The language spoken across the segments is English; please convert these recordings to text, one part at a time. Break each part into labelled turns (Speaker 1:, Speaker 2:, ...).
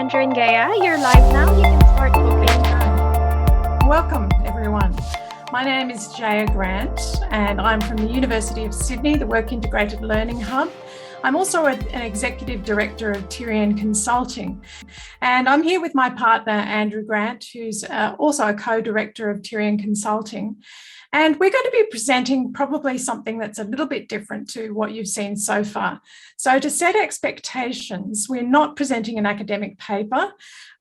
Speaker 1: Andrew and Gaia. You're live now. You can start talking.
Speaker 2: Welcome, everyone. My name is Gaia Grant, and I'm from the University of Sydney, the Work Integrated Learning Hub. I'm also an Executive Director of Tyrian Consulting, and I'm here with my partner, Andrew Grant, who's also a co-director of Tyrian Consulting. And we're going to be presenting probably something that's a little bit different to what you've seen so far. So to set expectations, we're not presenting an academic paper.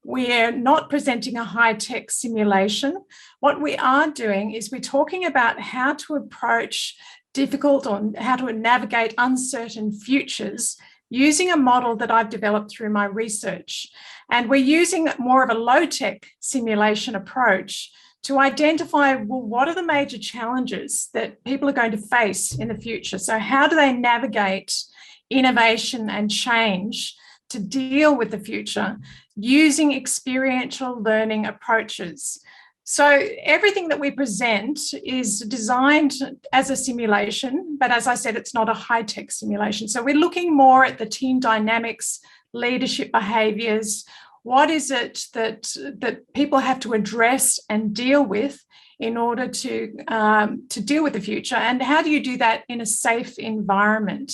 Speaker 2: We're not presenting a high-tech simulation. What we are doing is we're talking about how to approach difficult or how to navigate uncertain futures using a model that I've developed through my research. And we're using more of a low-tech simulation approach to identify, well, what are the major challenges that people are going to face in the future? So how do they navigate innovation and change to deal with the future using experiential learning approaches? So everything that we present is designed as a simulation, but as I said, it's not a high-tech simulation. So we're looking more at the team dynamics, leadership behaviours. What is it that people have to address and deal with in order to deal with the future? And how do you do that in a safe environment?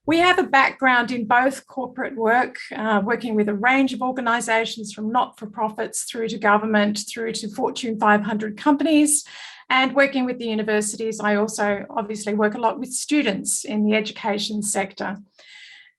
Speaker 2: We have a background in both corporate work, working with a range of organisations from not-for-profits through to government, through to Fortune 500 companies, and working with the universities. I also obviously work a lot with students in the education sector.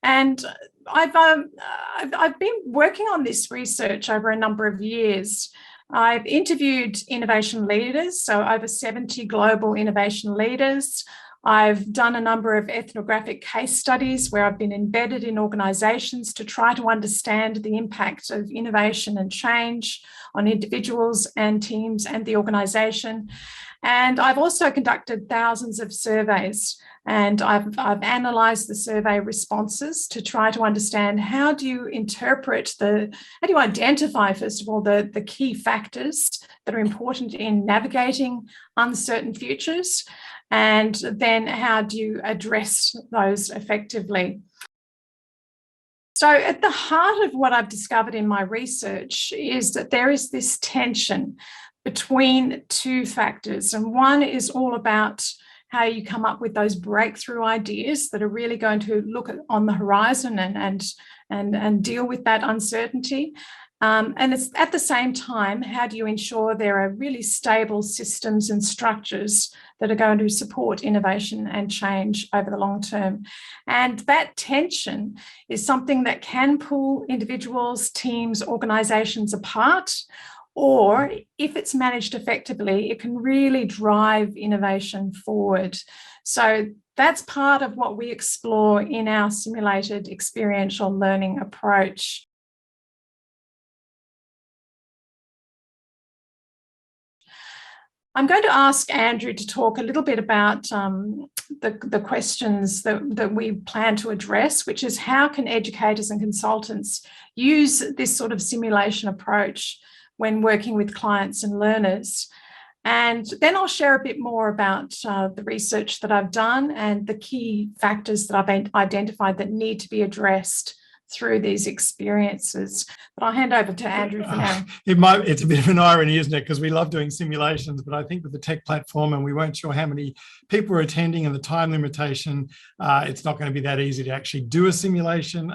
Speaker 2: And I've been working on this research over a number of years. I've interviewed innovation leaders, so over 70 global innovation leaders. I've done a number of ethnographic case studies where I've been embedded in organisations to try to understand the impact of innovation and change on individuals and teams and the organisation. And I've also conducted thousands of surveys, and I've analysed the survey responses to try to understand how do you identify, first of all, the key factors that are important in navigating uncertain futures, and then how do you address those effectively? So at the heart of what I've discovered in my research is that there is this tension between two factors. And one is all about how you come up with those breakthrough ideas that are really going to look on the horizon and deal with that uncertainty. And it's at the same time, how do you ensure there are really stable systems and structures that are going to support innovation and change over the long term? And that tension is something that can pull individuals, teams, organisations apart, or if it's managed effectively, it can really drive innovation forward. So that's part of what we explore in our simulated experiential learning approach. I'm going to ask Andrew to talk a little bit about the questions that we plan to address, which is how can educators and consultants use this sort of simulation approach when working with clients and learners. And then I'll share a bit more about the research that I've done and the key factors that I've identified that need to be addressed through these experiences. But I'll hand over to Andrew for now.
Speaker 3: It's a bit of an irony, isn't it? Because we love doing simulations, but I think with the tech platform, and we weren't sure how many people are attending and the time limitation, it's not going to be that easy to actually do a simulation.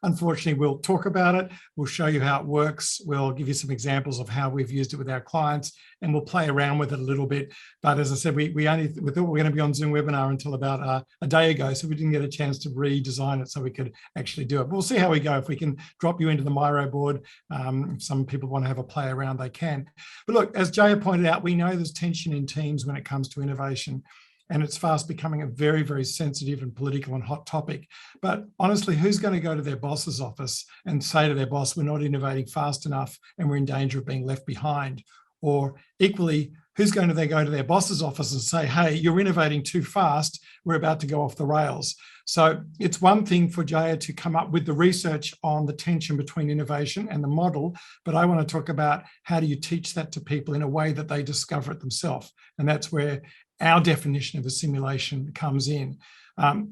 Speaker 3: Unfortunately, we'll talk about it. We'll show you how it works. We'll give you some examples of how we've used it with our clients, and we'll play around with it a little bit. But as I said, we thought we were going to be on Zoom webinar until about a day ago, so we didn't get a chance to redesign it so we could actually do it. But we'll see how we go. If we can drop you into the Miroboard, if some people want to have a play around, they can. But look, as Jaya pointed out, we know there's tension in teams when it comes to innovation, and it's fast becoming a very, very sensitive and political and hot topic. But honestly, who's going to go to their boss's office and say to their boss, we're not innovating fast enough and we're in danger of being left behind? Or equally, who's going to go to their boss's office and say, hey, you're innovating too fast, we're about to go off the rails? So it's one thing for Jaya to come up with the research on the tension between innovation and the model, but I want to talk about how do you teach that to people in a way that they discover it themselves. And that's where our definition of a simulation comes in.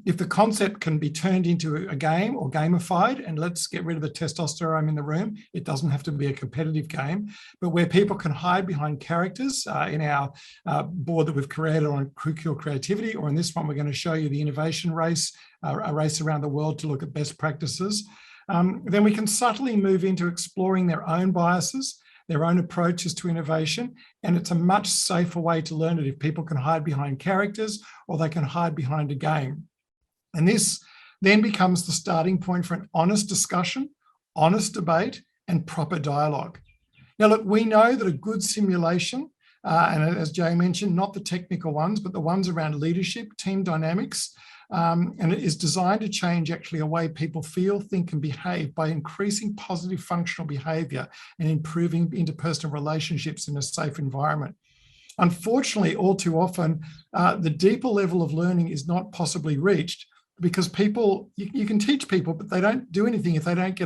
Speaker 3: If the concept can be turned into a game or gamified, and let's get rid of the testosterone in the room, it doesn't have to be a competitive game, but where people can hide behind characters in our board that we've created on curricular creativity, or in this one, we're going to show you the innovation race, a race around the world to look at best practices. Then we can subtly move into exploring their own biases, their own approaches to innovation, and it's a much safer way to learn it if people can hide behind characters or they can hide behind a game. And this then becomes the starting point for an honest discussion, honest debate, and proper dialogue. Now, look, we know that a good simulation, and as Jay mentioned, not the technical ones, but the ones around leadership, team dynamics, and it is designed to change actually a way people feel, think, and behave by increasing positive functional behaviour and improving interpersonal relationships in a safe environment. Unfortunately, all too often, the deeper level of learning is not possibly reached because people, you can teach people, but they don't do anything if they don't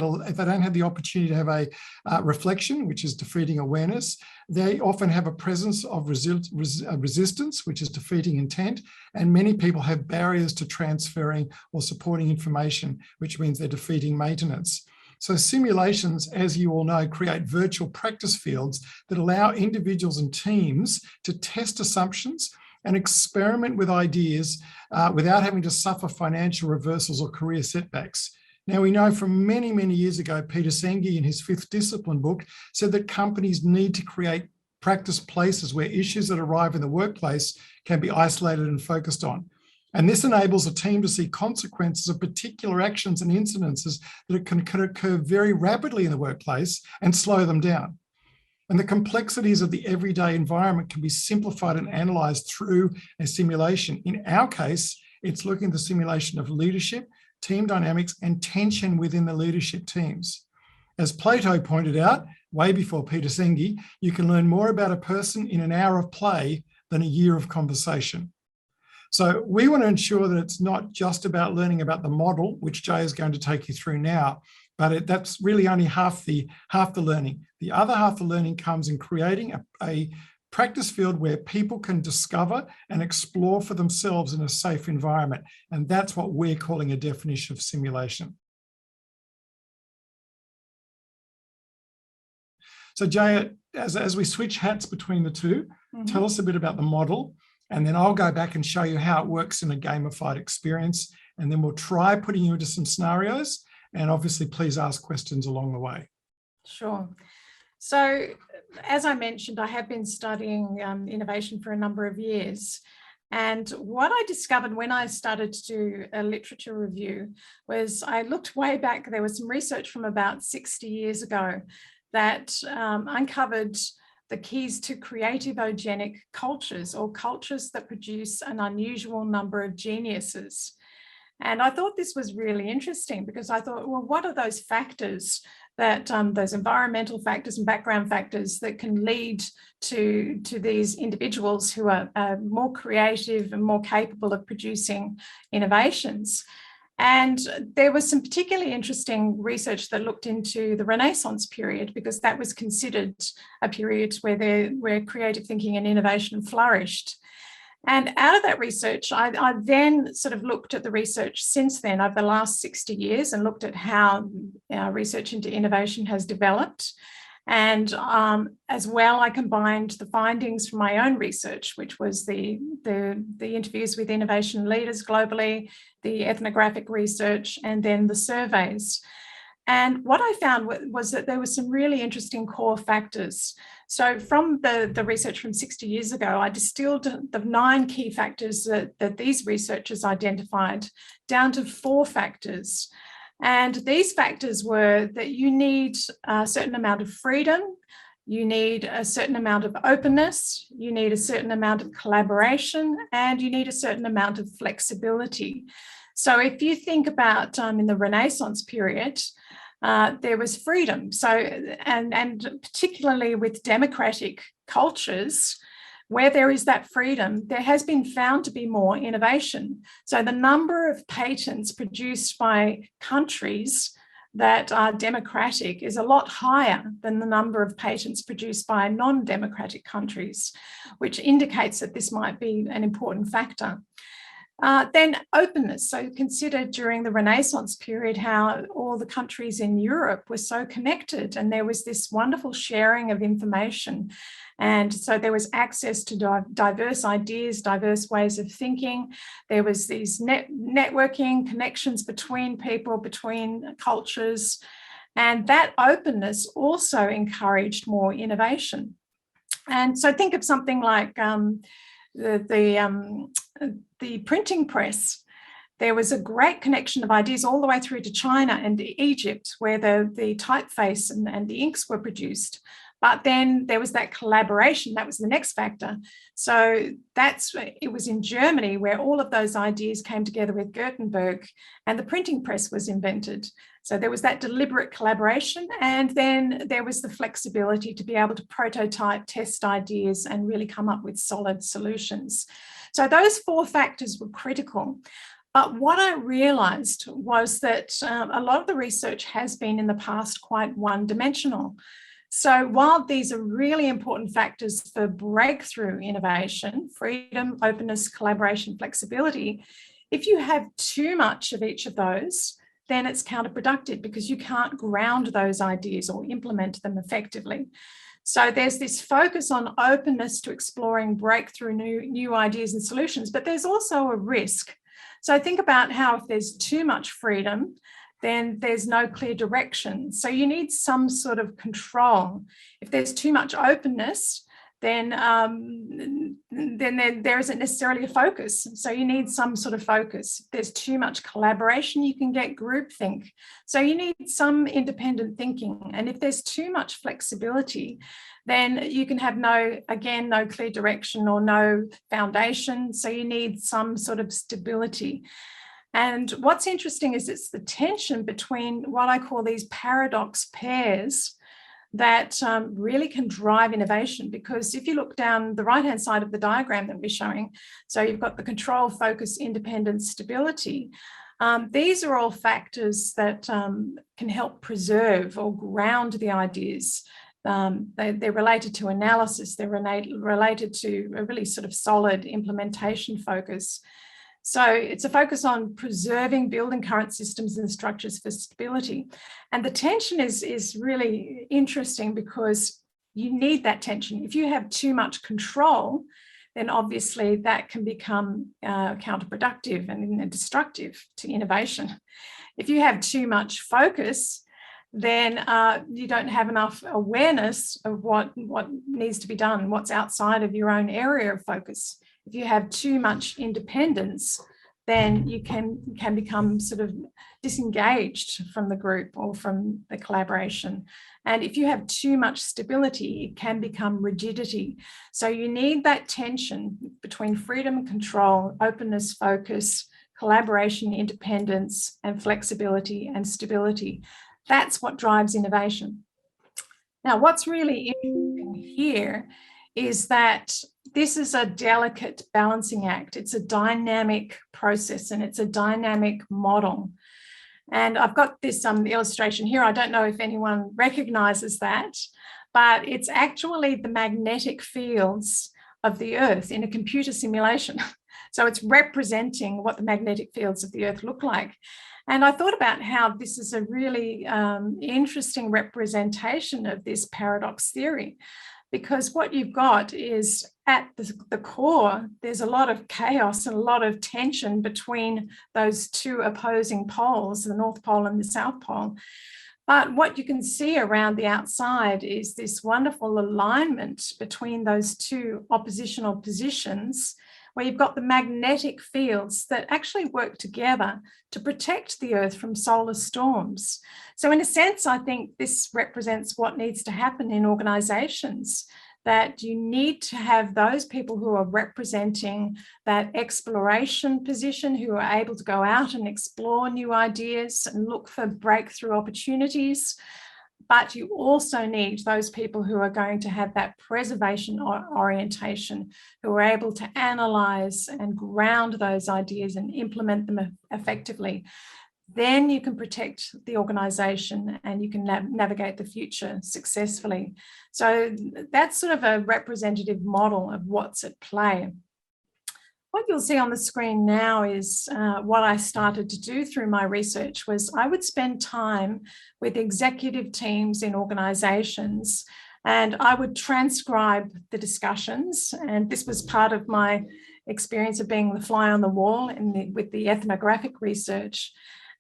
Speaker 3: have the opportunity to have a reflection, which is defeating awareness. They often have a presence of resistance, which is defeating intent, and many people have barriers to transferring or supporting information, which means they're defeating maintenance. So simulations, as you all know, create virtual practice fields that allow individuals and teams to test assumptions and experiment with ideas without having to suffer financial reversals or career setbacks. Now, we know from many, many years ago, Peter Senge in his 5th Discipline book said that companies need to create practice places where issues that arrive in the workplace can be isolated and focused on. And this enables a team to see consequences of particular actions and incidences that can occur very rapidly in the workplace and slow them down. And the complexities of the everyday environment can be simplified and analysed through a simulation. In our case, it's looking at the simulation of leadership, team dynamics, and tension within the leadership teams. As Plato pointed out, way before Peter Senge, you can learn more about a person in an hour of play than a year of conversation. So we want to ensure that it's not just about learning about the model, which Jay is going to take you through now, but that's really only half the learning. The other half of the learning comes in creating a practice field where people can discover and explore for themselves in a safe environment. And that's what we're calling a definition of simulation. So Jay, as we switch hats between the two, tell us a bit about the model, and then I'll go back and show you how it works in a gamified experience. And then we'll try putting you into some scenarios. And obviously, please ask questions along the way.
Speaker 2: Sure. So, as I mentioned, I have been studying innovation for a number of years. And what I discovered when I started to do a literature review was I looked way back. There was some research from about 60 years ago that uncovered the keys to creativogenic cultures, or cultures that produce an unusual number of geniuses. And I thought this was really interesting because I thought, well, what are those factors that those environmental factors and background factors that can lead to these individuals who are more creative and more capable of producing innovations? And there was some particularly interesting research that looked into the Renaissance period, because that was considered a period where creative thinking and innovation flourished. And out of that research, I then sort of looked at the research since then over the last 60 years and looked at how research into innovation has developed. And as well, I combined the findings from my own research, which was the interviews with innovation leaders globally, the ethnographic research, and then the surveys. And what I found was that there were some really interesting core factors. So from the research from 60 years ago, I distilled the 9 key factors that these researchers identified down to 4 factors. And these factors were that you need a certain amount of freedom, you need a certain amount of openness, you need a certain amount of collaboration, and you need a certain amount of flexibility. So if you think about in the Renaissance period, there was freedom. So, and particularly with democratic cultures, where there is that freedom, there has been found to be more innovation. So the number of patents produced by countries that are democratic is a lot higher than the number of patents produced by non-democratic countries, which indicates that this might be an important factor. Then openness. So consider during the Renaissance period how all the countries in Europe were so connected, and there was this wonderful sharing of information. And so there was access to diverse ideas, diverse ways of thinking. There was these networking connections between people, between cultures. And that openness also encouraged more innovation. And so think of something like the printing press. There was a great connection of ideas all the way through to China and Egypt, where the typeface and the inks were produced. But then there was that collaboration. That was the next factor. So it was in Germany where all of those ideas came together with Gutenberg, and the printing press was invented. So there was that deliberate collaboration, and then there was the flexibility to be able to prototype, test ideas, and really come up with solid solutions. So those 4 factors were critical. But what I realized was that a lot of the research has been in the past quite one-dimensional. So while these are really important factors for breakthrough innovation, freedom, openness, collaboration, flexibility, if you have too much of each of those, then it's counterproductive because you can't ground those ideas or implement them effectively. So there's this focus on openness to exploring breakthrough new ideas and solutions, but there's also a risk. So think about how if there's too much freedom, then there's no clear direction. So you need some sort of control. If there's too much openness, then there isn't necessarily a focus. So you need some sort of focus. If there's too much collaboration, you can get groupthink. So you need some independent thinking. And if there's too much flexibility, then you can have no clear direction or no foundation. So you need some sort of stability. And what's interesting is it's the tension between what I call these paradox pairs that really can drive innovation. Because if you look down the right-hand side of the diagram that we're showing, so you've got the control, focus, independence, stability. These are all factors that can help preserve or ground the ideas. They're related to analysis. They're related to a really sort of solid implementation focus. So it's a focus on preserving, building current systems and structures for stability. And the tension is really interesting because you need that tension. If you have too much control, then obviously that can become counterproductive and destructive to innovation. If you have too much focus, then you don't have enough awareness of what needs to be done, what's outside of your own area of focus. If you have too much independence, then you can become sort of disengaged from the group or from the collaboration. And if you have too much stability, it can become rigidity. So you need that tension between freedom, control, openness, focus, collaboration, independence, and flexibility and stability. That's what drives innovation. Now, what's really interesting here is that this is a delicate balancing act. It's a dynamic process and it's a dynamic model. And I've got this illustration here. I don't know if anyone recognizes that, but it's actually the magnetic fields of the Earth in a computer simulation. So it's representing what the magnetic fields of the Earth look like. And I thought about how this is a really interesting representation of this paradox theory, because what you've got is at the core, there's a lot of chaos and a lot of tension between those two opposing poles, the North Pole and the South Pole. But what you can see around the outside is this wonderful alignment between those two oppositional positions, where you've got the magnetic fields that actually work together to protect the Earth from solar storms. So in a sense, I think this represents what needs to happen in organizations, that you need to have those people who are representing that exploration position, who are able to go out and explore new ideas and look for breakthrough opportunities. But you also need those people who are going to have that preservation orientation, who are able to analyze and ground those ideas and implement them effectively. then you can protect the organisation and you can navigate the future successfully. So that's sort of a representative model of what's at play. What you'll see on the screen now is what I started to do through my research was I would spend time with executive teams in organisations, and I would transcribe the discussions. And this was part of my experience of being the fly on the wall with the ethnographic research.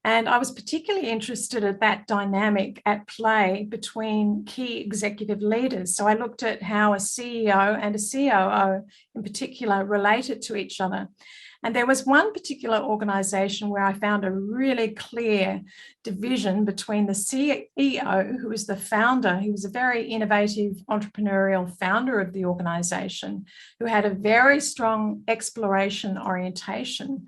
Speaker 2: And I was particularly interested at that dynamic at play between key executive leaders. So I looked at how a CEO and a COO in particular related to each other. And there was one particular organisation where I found a really clear division between the CEO, who was the founder. He was a very innovative entrepreneurial founder of the organisation, who had a very strong exploration orientation.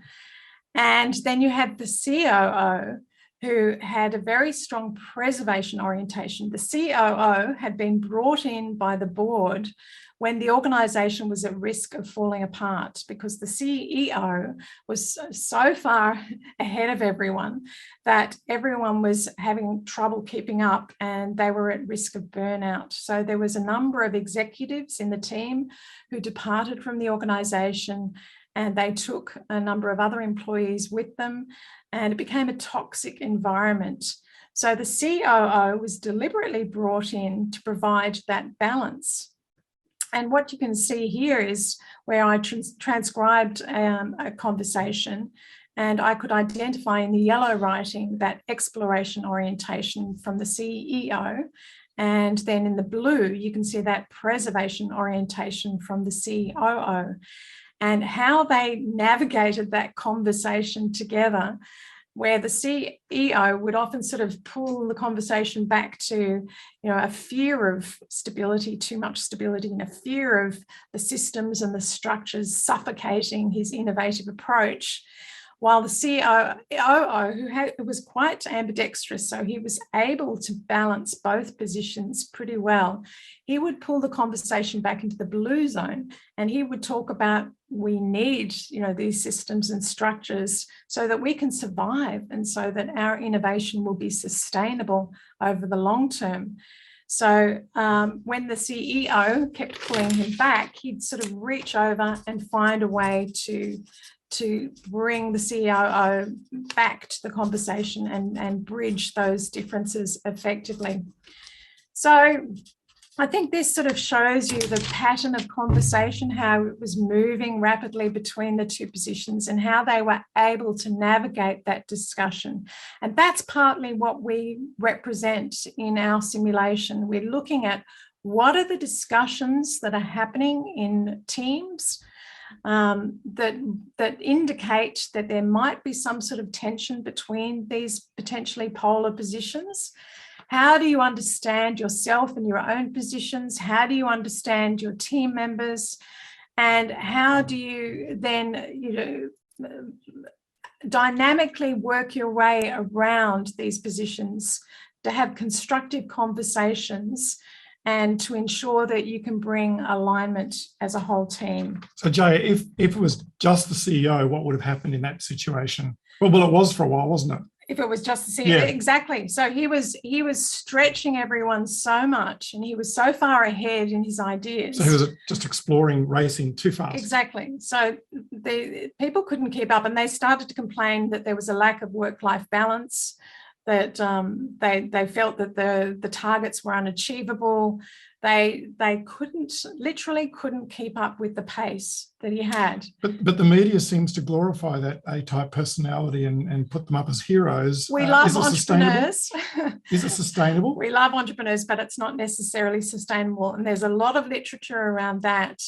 Speaker 2: And then you had the COO, who had a very strong preservation orientation. The COO had been brought in by the board when the organisation was at risk of falling apart, because the CEO was so far ahead of everyone that everyone was having trouble keeping up and they were at risk of burnout. So there was a number of executives in the team who departed from the organisation, and they took a number of other employees with them, and it became a toxic environment. So the COO was deliberately brought in to provide that balance. And what you can see here is where I transcribed a conversation, and I could identify in the yellow writing that exploration orientation from the CEO. And then in the blue, you can see that preservation orientation from the COO. And how they navigated that conversation together, where the CEO would often sort of pull the conversation back to, a fear of stability, too much stability, and a fear of the systems and the structures suffocating his innovative approach. While the COO, who was quite ambidextrous, so he was able to balance both positions pretty well, he would pull the conversation back into the blue zone, and he would talk about we need, these systems and structures so that we can survive and so that our innovation will be sustainable over the long term. So when the CEO kept pulling him back, he'd sort of reach over and find a way to bring the COO back to the conversation and bridge those differences effectively. So I think this sort of shows you the pattern of conversation, how it was moving rapidly between the two positions and how they were able to navigate that discussion. And that's partly what we represent in our simulation. We're looking at what are the discussions that are happening in teams that indicate that there might be some sort of tension between these potentially polar positions. How do you understand yourself and your own positions? How do you understand your team members? And how do you then, dynamically work your way around these positions to have constructive conversations and to ensure that you can bring alignment as a whole team?
Speaker 3: So Jaya, if it was just the CEO, what would have happened in that situation? Well, it was for a while, wasn't it?
Speaker 2: If it was just the CEO,
Speaker 3: yeah.
Speaker 2: Exactly. So he was stretching everyone so much, and he was so far ahead in his ideas.
Speaker 3: So he was just exploring racing too fast.
Speaker 2: Exactly. So the people couldn't keep up, and they started to complain that there was a lack of work-life balance, that they felt that the targets were unachievable. They literally couldn't keep up with the pace that he had.
Speaker 3: But the media seems to glorify that A-type personality and put them up as heroes.
Speaker 2: We love entrepreneurs.
Speaker 3: Is it sustainable?
Speaker 2: We love entrepreneurs, but it's not necessarily sustainable. And there's a lot of literature around that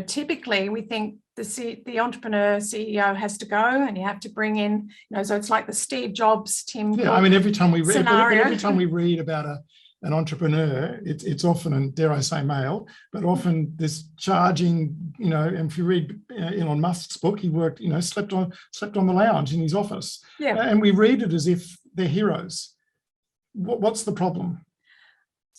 Speaker 2: typically we think the entrepreneur CEO has to go, and you have to bring in, so it's like the Steve Jobs, Tim.
Speaker 3: Yeah, I mean, every time we read about an entrepreneur, it's often, and dare I say male, but often this charging, and if you read Elon Musk's book, he worked, slept on the lounge in his office.
Speaker 2: Yeah.
Speaker 3: And we read it as if they're heroes. What's the problem?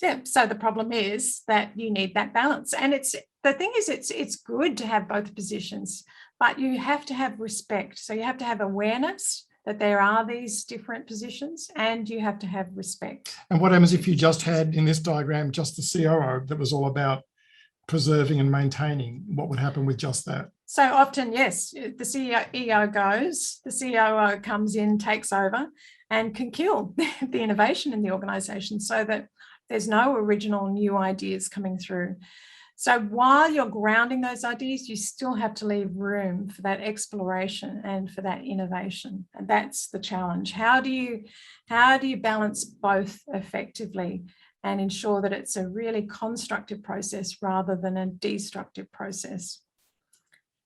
Speaker 2: Yeah, so the problem is that you need that balance. And it's good to have both positions, but you have to have respect. So you have to have awareness that there are these different positions, and you have to have respect.
Speaker 3: And what happens if you just had, in this diagram, just the COO that was all about preserving and maintaining? What would happen with just that?
Speaker 2: So often, yes, the CEO goes, the COO comes in, takes over, and can kill the innovation in the organisation so that there's no original new ideas coming through. So while you're grounding those ideas, you still have to leave room for that exploration and for that innovation. And that's the challenge. How do you balance both effectively and ensure that it's a really constructive process rather than a destructive process?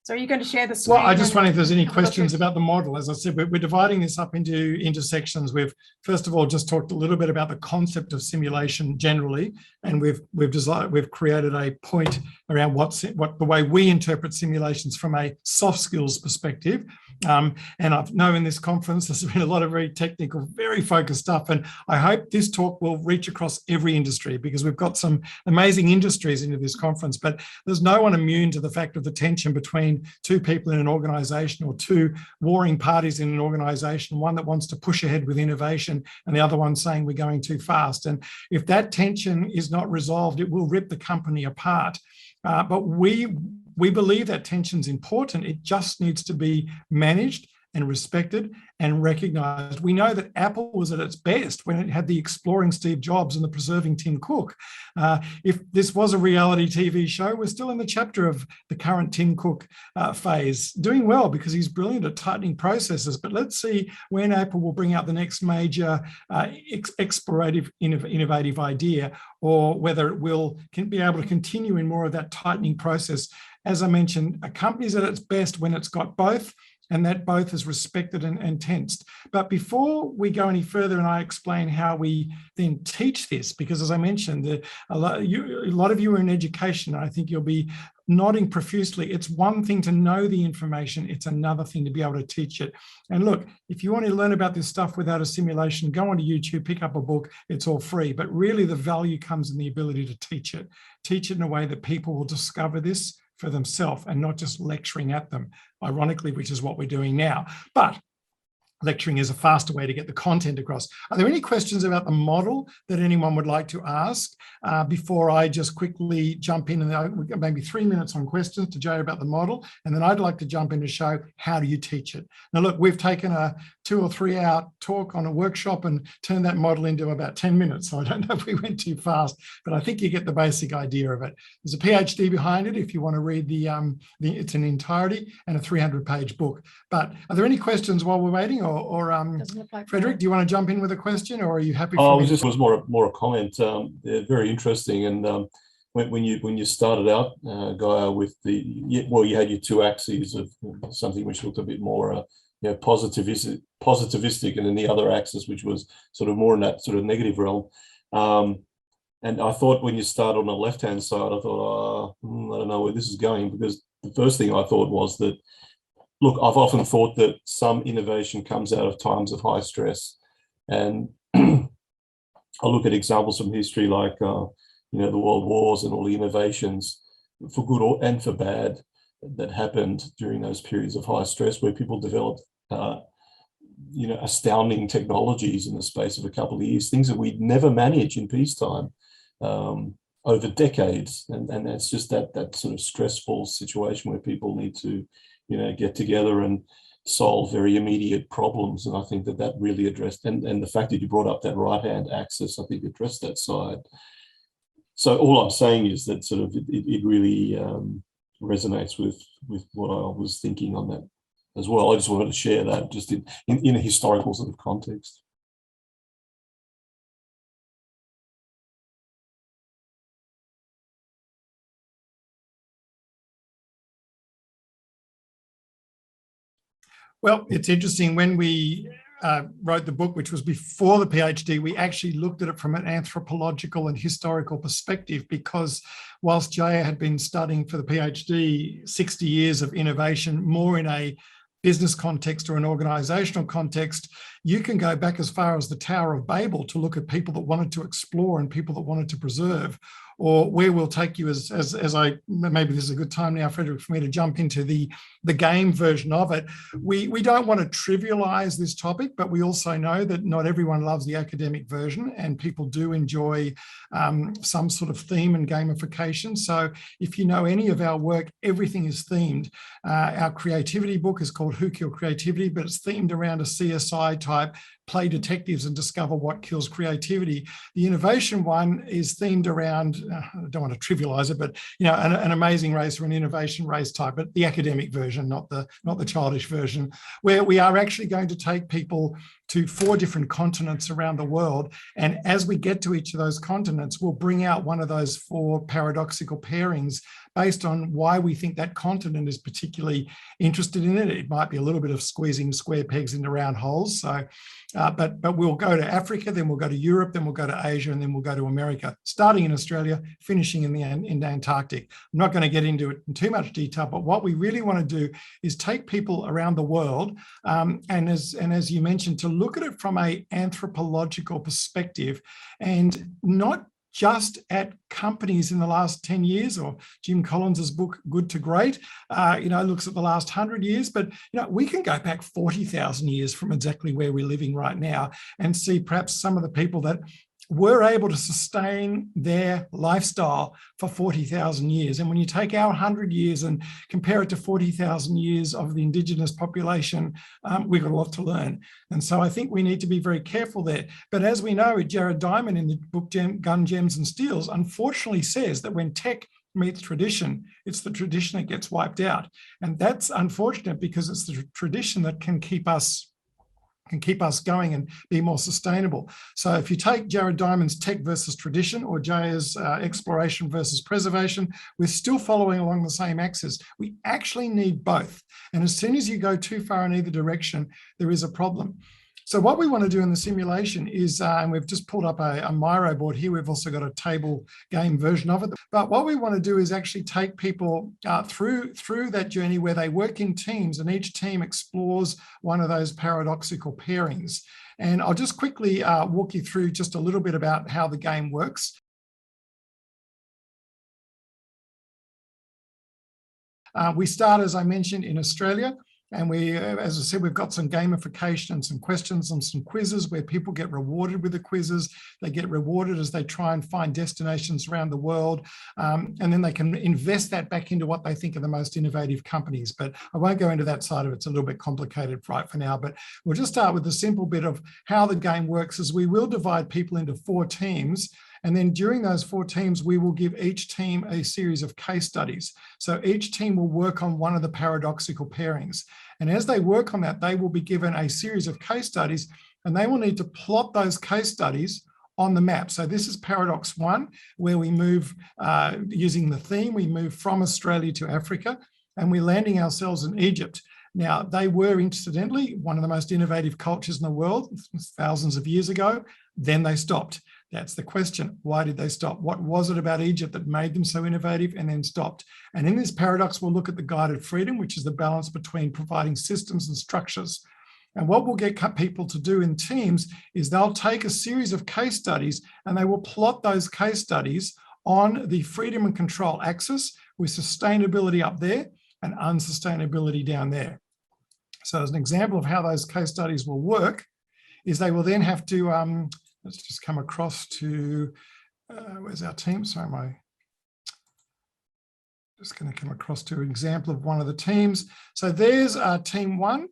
Speaker 2: So are you going to share the screen?
Speaker 3: Well, I just wonder if there's any questions about the model. As I said, we're dividing this up into sections. We've, first of all, just talked a little bit about the concept of simulation generally, and we've created a point around what the way we interpret simulations from a soft skills perspective. And I know in this conference there's been a lot of very technical, very focused stuff, and I hope this talk will reach across every industry, because we've got some amazing industries into this conference, but there's no one immune to the fact of the tension between two people in an organisation, or two warring parties in an organisation, one that wants to push ahead with innovation and the other one saying we're going too fast. And if that tension is not resolved, it will rip the company apart. But we believe that tension's important. It just needs to be managed and respected and recognised. We know that Apple was at its best when it had the exploring Steve Jobs and the preserving Tim Cook. If this was a reality TV show, we're still in the chapter of the current Tim Cook phase, doing well because he's brilliant at tightening processes. But let's see when Apple will bring out the next major explorative, innovative idea, or whether it can be able to continue in more of that tightening process. As I mentioned, a company's at its best when it's got both, and that both is respected and tensed. But before we go any further and I explain how we then teach this, because as I mentioned, a lot of you are in education, and I think you'll be nodding profusely. It's one thing to know the information, it's another thing to be able to teach it. And look, if you want to learn about this stuff without a simulation, go onto YouTube, pick up a book, it's all free. But really the value comes in the ability to teach it in a way that people will discover this for themselves and not just lecturing at them, ironically, which is what we're doing now. But lecturing is a faster way to get the content across. Are there any questions about the model that anyone would like to ask before I just quickly jump in? And we've got maybe 3 minutes on questions to Jay about the model, and then I'd like to jump in to show how do you teach it. Now, look, we've taken a 2 or 3 hour talk on a workshop and turned that model into about 10 minutes. So I don't know if we went too fast, but I think you get the basic idea of it. There's a PhD behind it if you want to read it's an entirety and a 300-page book. But are there any questions while we're waiting? Frederick, do you want to jump in with a question, or are you happy?
Speaker 4: It was more a comment. They're very interesting, and when you started out, Gaia, with you had your 2 axes of something which looked a bit more positivistic, and then the other axis which was sort of more in that sort of negative realm. And I thought when you start on the left-hand side, I thought, I don't know where this is going, because the first thing I thought was that, look, I've often thought that some innovation comes out of times of high stress. And I look at examples from history like, the world wars and all the innovations, for good and for bad, that happened during those periods of high stress, where people developed, astounding technologies in the space of a couple of years, things that we'd never manage in peacetime over decades. And that's just that sort of stressful situation where people need to get together and solve very immediate problems. And I think that really addressed, and the fact that you brought up that right-hand axis, I think addressed that side. So all I'm saying is that sort of it really resonates with what I was thinking on that as well. I just wanted to share that just in a historical sort of context.
Speaker 3: Well, it's interesting. When we wrote the book, which was before the PhD, we actually looked at it from an anthropological and historical perspective, because whilst Jaya had been studying for the PhD 60 years of innovation, more in a business context or an organizational context, you can go back as far as the Tower of Babel to look at people that wanted to explore and people that wanted to preserve. Or where we'll take you as maybe this is a good time now, Frederick, for me to jump into the game version of it. We don't want to trivialize this topic, but we also know that not everyone loves the academic version, and people do enjoy some sort of theme and gamification. So if you know any of our work, everything is themed. Our creativity book is called Who Killed Creativity, but it's themed around a CSI type, play detectives and discover what kills creativity. The innovation one is themed around, I don't want to trivialize it, but an amazing race or an innovation race type, but the academic version, not the childish version, where we are actually going to take people to 4 different continents around the world. And as we get to each of those continents, we'll bring out one of those 4 paradoxical pairings based on why we think that continent is particularly interested in it. It might be a little bit of squeezing square pegs into round holes. So, but we'll go to Africa, then we'll go to Europe, then we'll go to Asia, and then we'll go to America, starting in Australia, finishing in the Antarctic. I'm not going to get into it in too much detail, but what we really want to do is take people around the world, and as you mentioned, to look at it from an anthropological perspective, and not just at companies in the last 10 years, or Jim Collins's book, Good to Great, looks at the last 100 years, but we can go back 40,000 years from exactly where we're living right now and see perhaps some of the people that were able to sustain their lifestyle for 40,000 years. And when you take our 100 years and compare it to 40,000 years of the Indigenous population, we've got a lot to learn. And so I think we need to be very careful there. But as we know, Jared Diamond in the book Gun, Gems and Steels, unfortunately says that when tech meets tradition, it's the tradition that gets wiped out. And that's unfortunate, because it's the tradition that can keep us going and be more sustainable. So if you take Jared Diamond's tech versus tradition, or Jaya's exploration versus preservation, we're still following along the same axis. We actually need both. And as soon as you go too far in either direction, there is a problem. So what we want to do in the simulation is, and we've just pulled up a Miroboard here, we've also got a table game version of it, but what we want to do is actually take people through that journey where they work in teams, and each team explores one of those paradoxical pairings. And I'll just quickly walk you through just a little bit about how the game works. We start, as I mentioned, in Australia. And we, as I said, we've got some gamification and some questions and some quizzes where people get rewarded with the quizzes. They get rewarded as they try and find destinations around the world. And then they can invest that back into what they think are the most innovative companies. But I won't go into that side of it. It's a little bit complicated right for now. But we'll just start with the simple bit of how the game works. Is we will divide people into 4 teams. And then during those 4 teams, we will give each team a series of case studies. So each team will work on one of the paradoxical pairings. And as they work on that, they will be given a series of case studies, and they will need to plot those case studies on the map. So this is paradox 1, where we move, using the theme, we move from Australia to Africa, and we're landing ourselves in Egypt. Now, they were, incidentally, one of the most innovative cultures in the world thousands of years ago. Then they stopped. That's the question. Why did they stop? What was it about Egypt that made them so innovative and then stopped? And in this paradox, we'll look at the guided freedom, which is the balance between providing systems and structures. And what we'll get people to do in teams is they'll take a series of case studies and they will plot those case studies on the freedom and control axis, with sustainability up there and unsustainability down there. So as an example of how those case studies will work is they will then have to, let's just come across to, where's our team? Sorry, just going to come across to an example of one of the teams. So there's team 1,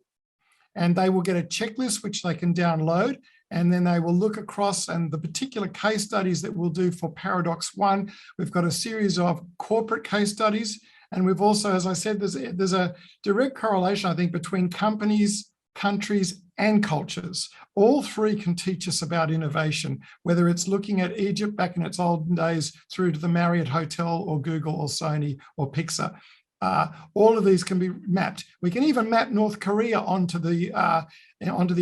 Speaker 3: and they will get a checklist which they can download, and then they will look across, and the particular case studies that we'll do for paradox 1, we've got a series of corporate case studies, and we've also, as I said, there's a direct correlation, I think, between companies, countries, and cultures. All 3 can teach us about innovation, whether it's looking at Egypt back in its olden days through to the Marriott Hotel or Google or Sony or Pixar. All of these can be mapped. We can even map North Korea onto the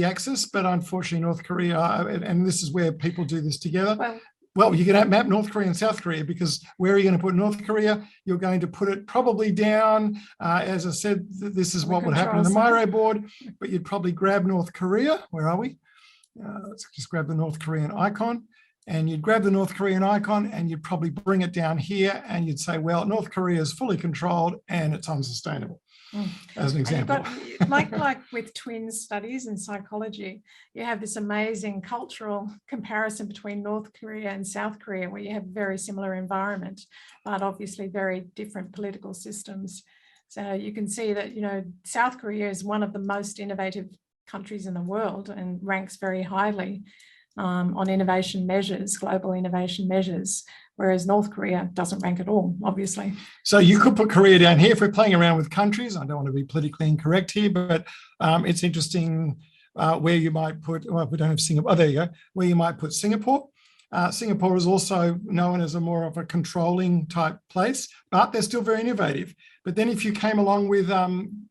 Speaker 3: axis, but unfortunately North Korea, and this is where people do this together.
Speaker 1: Well,
Speaker 3: Well, you can map North Korea and South Korea, because where are you going to put North Korea? You're going to put it probably down. As I said, this is what would happen in the Miroboard, but you'd probably grab North Korea. Where are we? Let's just grab the North Korean icon. And you'd grab the North Korean icon and you'd probably bring it down here and you'd say, well, North Korea is fully controlled and it's unsustainable, as an example.
Speaker 2: Like with twin studies in psychology, you have this amazing cultural comparison between North Korea and South Korea, where you have very similar environment, but obviously very different political systems. So you can see that, you know, South Korea is one of the most innovative countries in the world and ranks very highly on innovation measures, global innovation measures, whereas North Korea doesn't rank at all, obviously.
Speaker 3: So you could put Korea down here. If we're playing around with countries, I don't want to be politically incorrect here, but it's interesting where you might put, well, we don't have Singapore, oh, there you go, where you might put Singapore. Singapore is also known as a more of a controlling type place, but they're still very innovative. But then if you came along with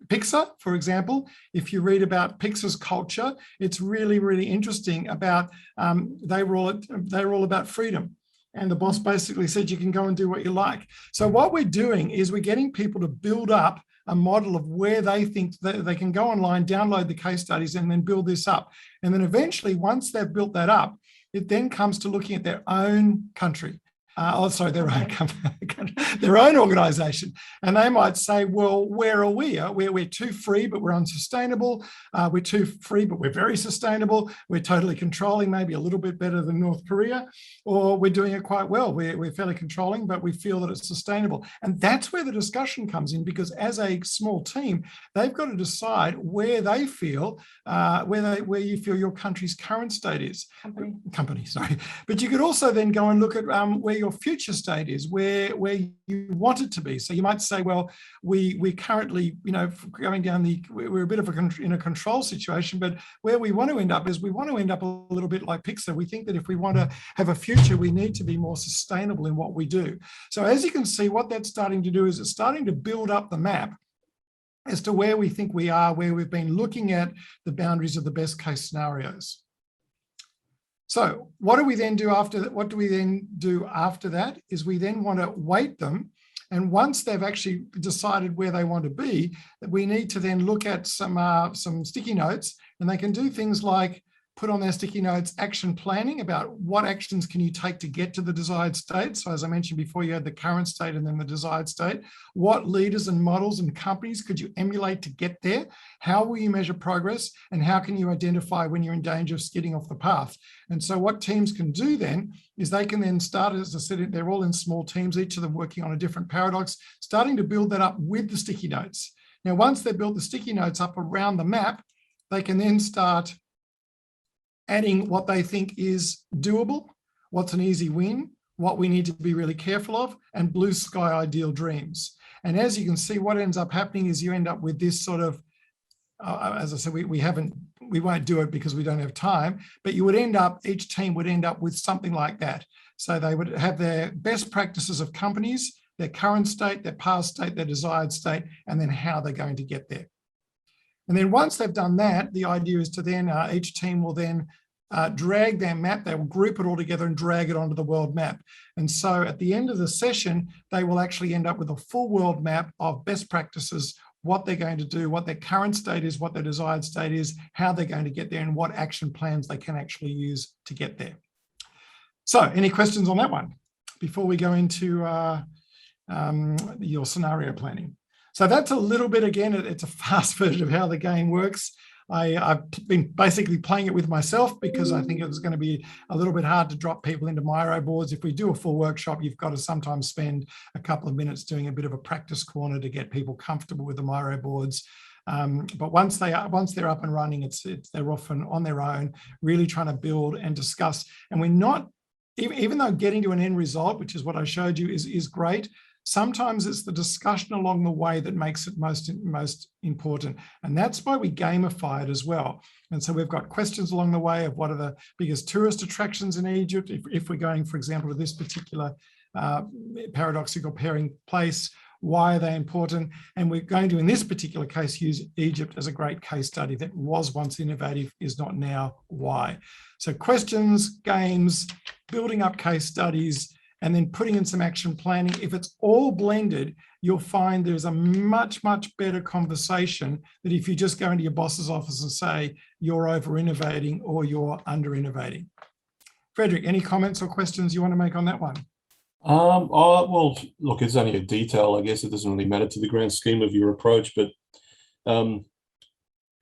Speaker 3: Pixar, for example, if you read about Pixar's culture, it's really, really interesting about, they were all about freedom. And the boss basically said, you can go and do what you like. So what we're doing is we're getting people to build up a model of where they think that they can go online, download the case studies, and then build this up. And then eventually, once they've built that up, it then comes to looking at their own country. Their own organization. And they might say, well, where are we? We're too free, but we're unsustainable. We're too free, but we're very sustainable. We're totally controlling, maybe a little bit better than North Korea, or we're doing it quite well. We're fairly controlling, but we feel that it's sustainable. And that's where the discussion comes in, because as a small team, they've got to decide where they feel, where you feel your country's current state is. Company, sorry. But you could also then go and look at where your future state is, where you want it to be. So you might say, well, we currently, you know, going down we're a bit of in a control situation, but where we want to end up is we want to end up a little bit like Pixar. We think that if we want to have a future, we need to be more sustainable in what we do. So as you can see, what that's starting to do is it's starting to build up the map as to where we think we are, where we've been looking at the boundaries of the best case scenarios. So what do we then do after that? What do we then do after that is we then want to weight them. And once they've actually decided where they want to be, that we need to then look at some sticky notes, and they can do things like put on their sticky notes action planning about what actions can you take to get to the desired state. So as I mentioned before, you had the current state and then the desired state. What leaders and models and companies could you emulate to get there? How will you measure progress? And how can you identify when you're in danger of skidding off the path? And so what teams can do then is they can then start, as I said, they're all in small teams, each of them working on a different paradox, starting to build that up with the sticky notes. Now, once they've built the sticky notes up around the map, they can then start adding what they think is doable, what's an easy win, what we need to be really careful of, and blue sky ideal dreams. And as you can see, what ends up happening is you end up with this sort of, as I said, we won't do it because we don't have time, but you would end up, each team would end up with something like that. So they would have their best practices of companies, their current state, their past state, their desired state, and then how they're going to get there. And then once they've done that, the idea is to then, each team will then drag their map, they will group it all together and drag it onto the world map. And so at the end of the session, they will actually end up with a full world map of best practices, what they're going to do, what their current state is, what their desired state is, how they're going to get there, and what action plans they can actually use to get there. So any questions on that one before we go into your scenario planning? So that's a little bit, again, it's a fast version of how the game works. I've been basically playing it with myself because I think it was going to be a little bit hard to drop people into Miroboards. If we do a full workshop, you've got to sometimes spend a couple of minutes doing a bit of a practice corner to get people comfortable with the Miroboards. But once they're up and running, they're often on their own, really trying to build and discuss. And we're not, even though getting to an end result, which is what I showed you, is great, sometimes it's the discussion along the way that makes it most important. And that's why we gamify it as well. And so we've got questions along the way of what are the biggest tourist attractions in Egypt, if we're going, for example, to this particular paradoxical pairing place. Why are they important? And we're going to, in this particular case, use Egypt as a great case study that was once innovative, is not now. Why? So questions, games, building up case studies, and then putting in some action planning. If it's all blended, you'll find there's a much, much better conversation than if you just go into your boss's office and say you're over-innovating or you're under-innovating. Frederick, any comments or questions you want to make on that one?
Speaker 4: Well, look, it's only a detail. I guess it doesn't really matter to the grand scheme of your approach, but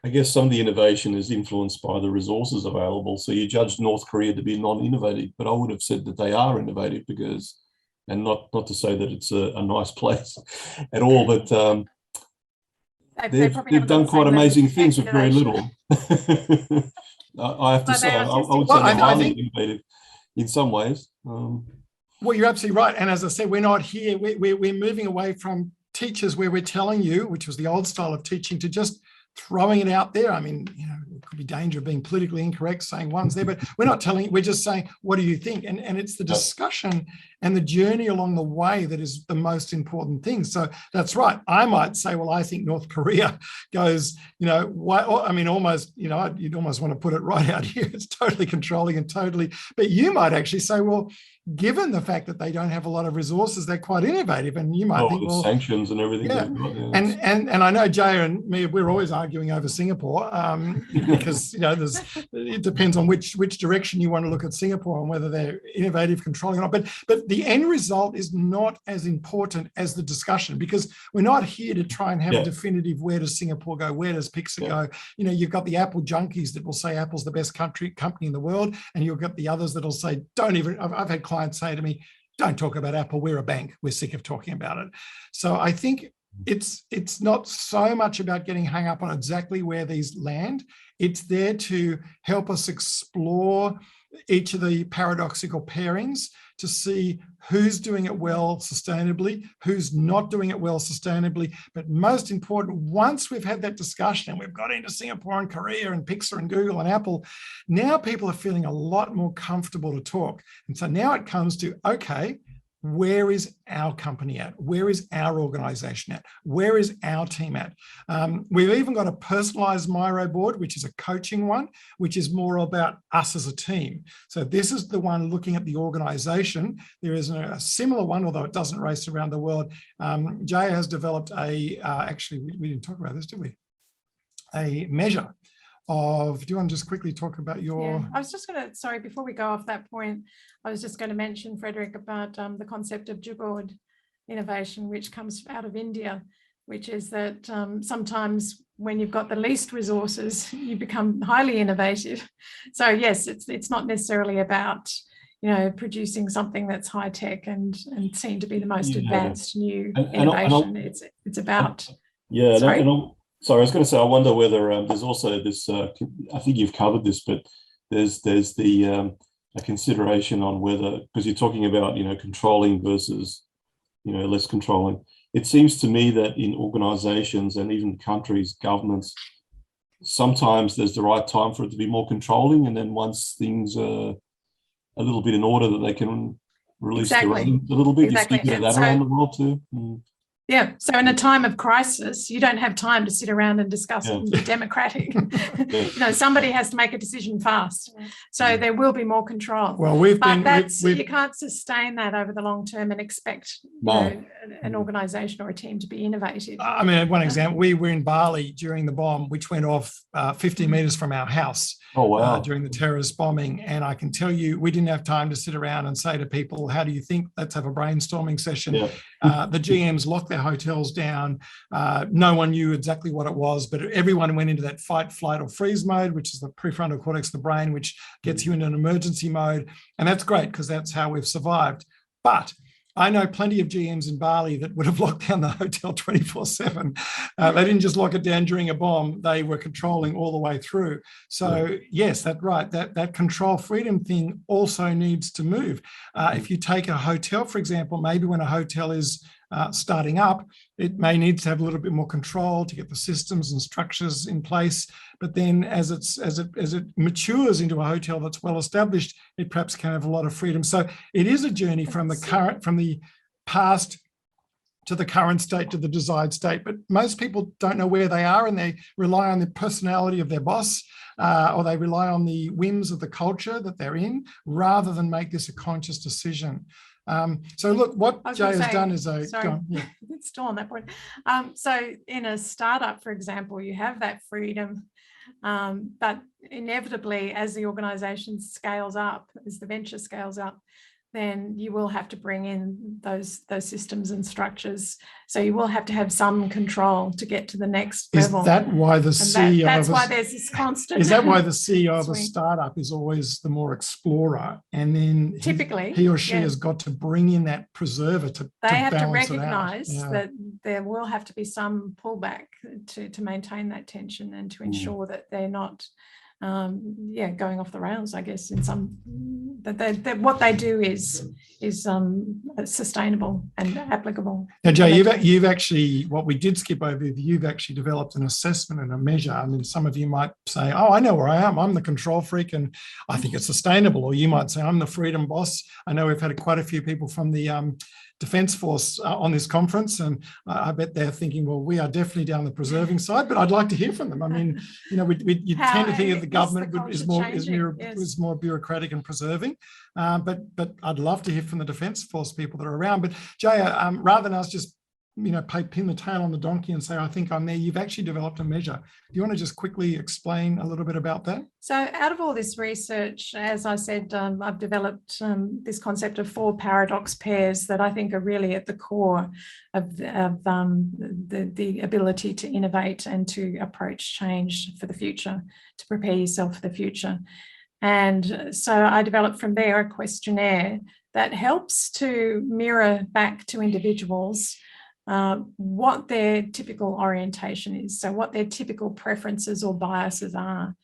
Speaker 4: I guess some of the innovation is influenced by the resources available. So you judge North Korea to be non-innovative, but I would have said that they are innovative because, and not to say that it's a nice place at all, but they've done quite amazing things with very little. I have to say, I would say they're highly innovative in some ways.
Speaker 3: Well, you're absolutely right. And as I said, we're not here. We're moving away from teachers where we're telling you, which was the old style of teaching, to just throwing it out there. I mean, you know, it could be danger of being politically incorrect, saying one's there, but we're not telling, we're just saying, what do you think? And it's the discussion and the journey along the way that is the most important thing. So that's right. I might say, well, I think North Korea goes, you know, why? I mean, almost, you know, you'd almost want to put it right out here. It's totally controlling and totally, but you might actually say, well, given the fact that they don't have a lot of resources, they're quite innovative. And you might think, well,
Speaker 4: sanctions and everything.
Speaker 3: Yeah. And I know Jay and me, we're always arguing over Singapore because, you know, it depends on which direction you want to look at Singapore and whether they're innovative, controlling or not. But the end result is not as important as the discussion, because we're not here to try and have a definitive, where does Singapore go? Where does Pixar go? You know, you've got the Apple junkies that will say Apple's the best company in the world. And you've got the others that'll say, I've had clients say to me, don't talk about Apple, we're a bank, we're sick of talking about it. So I think it's not so much about getting hung up on exactly where these land. It's there to help us explore each of the paradoxical pairings to see who's doing it well sustainably, who's not doing it well sustainably. But most important, once we've had that discussion and we've got into Singapore and Korea and Pixar and Google and Apple, now people are feeling a lot more comfortable to talk. And so now it comes to, okay, where is our company at? Where is our organization at? Where is our team at? We've even got a personalized Miroboard, which is a coaching one, which is more about us as a team. So this is the one looking at the organization. There is a similar one, although it doesn't race around the world. Jaya has developed actually, we didn't talk about this, did we? A measure of, do you want to just quickly talk about your...
Speaker 2: Yeah, I was just going to, sorry, before we go off that point, I was just going to mention, Frederick, about the concept of Jugaad innovation, which comes out of India, which is that sometimes when you've got the least resources, you become highly innovative. So yes, it's not necessarily about, you know, producing something that's high tech and seen to be the most advanced new innovation. It's about...
Speaker 4: Yeah, sorry, I was going to say, I wonder whether there's also this, I think you've covered this, but there's the a consideration on whether, because you're talking about, you know, controlling versus, you know, less controlling. It seems to me that in organizations and even countries, governments, sometimes there's the right time for it to be more controlling. And then once things are a little bit in order, that they can release the reins a little bit.
Speaker 2: Exactly.
Speaker 4: You speak of that around the world too.
Speaker 2: Yeah, so in a time of crisis, you don't have time to sit around and discuss it and be democratic. You know, somebody has to make a decision fast. So there will be more control.
Speaker 3: Well,
Speaker 2: you can't sustain that over the long term and expect you know, an organisation or a team to be innovative.
Speaker 3: I mean, one example, we were in Bali during the bomb, which went off 50 metres from our house.
Speaker 4: Oh, wow.
Speaker 3: During the terrorist bombing. And I can tell you, we didn't have time to sit around and say to people, how do you think? Let's have a brainstorming session. The GMs locked their hotels down. No one knew exactly what it was, but everyone went into that fight, flight or freeze mode, which is the prefrontal cortex of the brain, which gets you into an emergency mode. And that's great because that's how we've survived. But I know plenty of GMs in Bali that would have locked down the hotel 24/7. They didn't just lock it down during a bomb. They were controlling all the way through. So yes, that's right. That control freedom thing also needs to move. If you take a hotel, for example, maybe when a hotel is starting up, it may need to have a little bit more control to get the systems and structures in place. But then as it matures into a hotel that's well established, it perhaps can have a lot of freedom. So it is a journey from the past to the current state, to the desired state. But most people don't know where they are, and they rely on the personality of their boss, or they rely on the whims of the culture that they're in, rather than make this a conscious decision. So look, what Jay has done is
Speaker 2: it's still on that point. So in a startup, for example, you have that freedom, but inevitably, as the organisation scales up, as the venture scales up, then you will have to bring in those systems and structures. So you will have to have some control to get to the next level.
Speaker 3: Is that why the CEO?
Speaker 2: That's why there's this constant.
Speaker 3: Is that why the CEO of a startup is always the more explorer, and then
Speaker 2: typically
Speaker 3: he or she has got to bring in that preserver to
Speaker 2: they have to
Speaker 3: balance
Speaker 2: recognise
Speaker 3: it out.
Speaker 2: that there will have to be some pullback to maintain that tension and to ensure that they're not going off the rails, I guess, in some that what they do is sustainable and applicable.
Speaker 3: Now, Jay, you've actually, what we did skip over, you've actually developed an assessment and a measure. I mean, some of you might say, oh, I know where I am. I'm the control freak and I think it's sustainable. Or you might say, I'm the freedom boss. I know we've had quite a few people from the Defence Force on this conference, and I bet they're thinking, well, we are definitely down the preserving side, but I'd like to hear from them. I mean, you tend to think of the government is more bureaucratic and preserving, but I'd love to hear from the Defence Force people that are around. But Jay, rather than us just pin the tail on the donkey and say, I think I'm there, you've actually developed a measure. Do you want to just quickly explain a little bit about that?
Speaker 2: So out of all this research, as I said, I've developed this concept of 4 paradox pairs that I think are really at the core of the ability to innovate and to approach change for the future, to prepare yourself for the future. And so I developed from there a questionnaire that helps to mirror back to individuals what their typical orientation is, so what their typical preferences or biases are.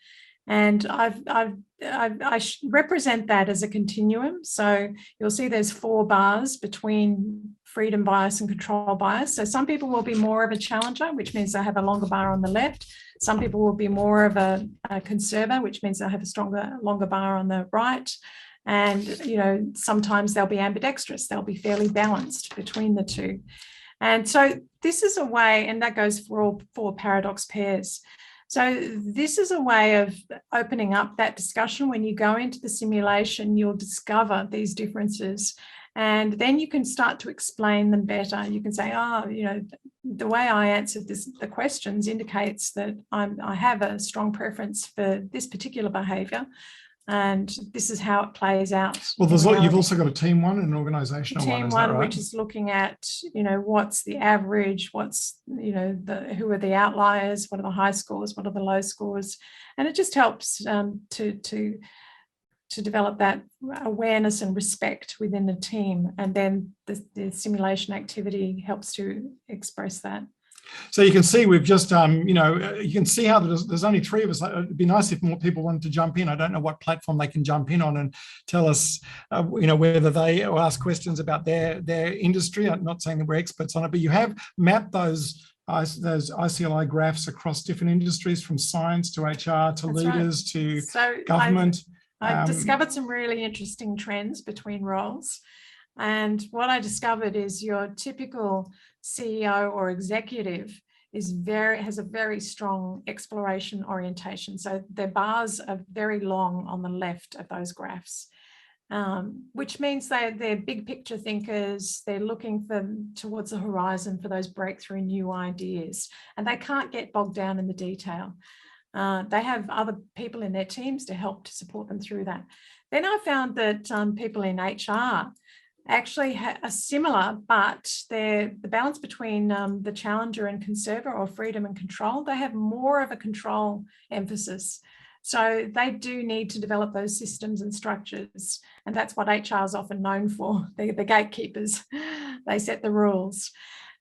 Speaker 2: And I represent that as a continuum. So you'll see there's 4 bars between freedom bias and control bias. So some people will be more of a challenger, which means they have a longer bar on the left. Some people will be more of a conserver, which means they'll have a longer bar on the right. And, sometimes they'll be ambidextrous. They'll be fairly balanced between the two. And so this is a way, and that goes for all 4 paradox pairs. So this is a way of opening up that discussion. When you go into the simulation, you'll discover these differences, and then you can start to explain them better. You can say, the way I answered the questions indicates that I have a strong preference for this particular behaviour, and this is how it plays out.
Speaker 3: Well, you've also got a team one and an organisational one.
Speaker 2: Team
Speaker 3: is
Speaker 2: one,
Speaker 3: that right?
Speaker 2: Which is looking at, what's the average, what's, who are the outliers, what are the high scores, what are the low scores, and it just helps to develop that awareness and respect within the team, and then the simulation activity helps to express that.
Speaker 3: So you can see we've just, you can see how there's only 3 of us. It'd be nice if more people wanted to jump in. I don't know what platform they can jump in on and tell us, whether they or ask questions about their industry. I'm not saying that we're experts on it, but you have mapped those iLCi graphs across different industries, from science to HR to leaders to government.
Speaker 2: I discovered some really interesting trends between roles. And what I discovered is your typical CEO or executive has a very strong exploration orientation. So their bars are very long on the left of those graphs, which means they're big picture thinkers. They're looking towards the horizon for those breakthrough new ideas, and they can't get bogged down in the detail. They have other people in their teams to help to support them through that. Then I found that people in HR actually are similar, but the balance between the challenger and conserver, or freedom and control, they have more of a control emphasis. So they do need to develop those systems and structures, and that's what HR is often known for. They're the gatekeepers. They set the rules.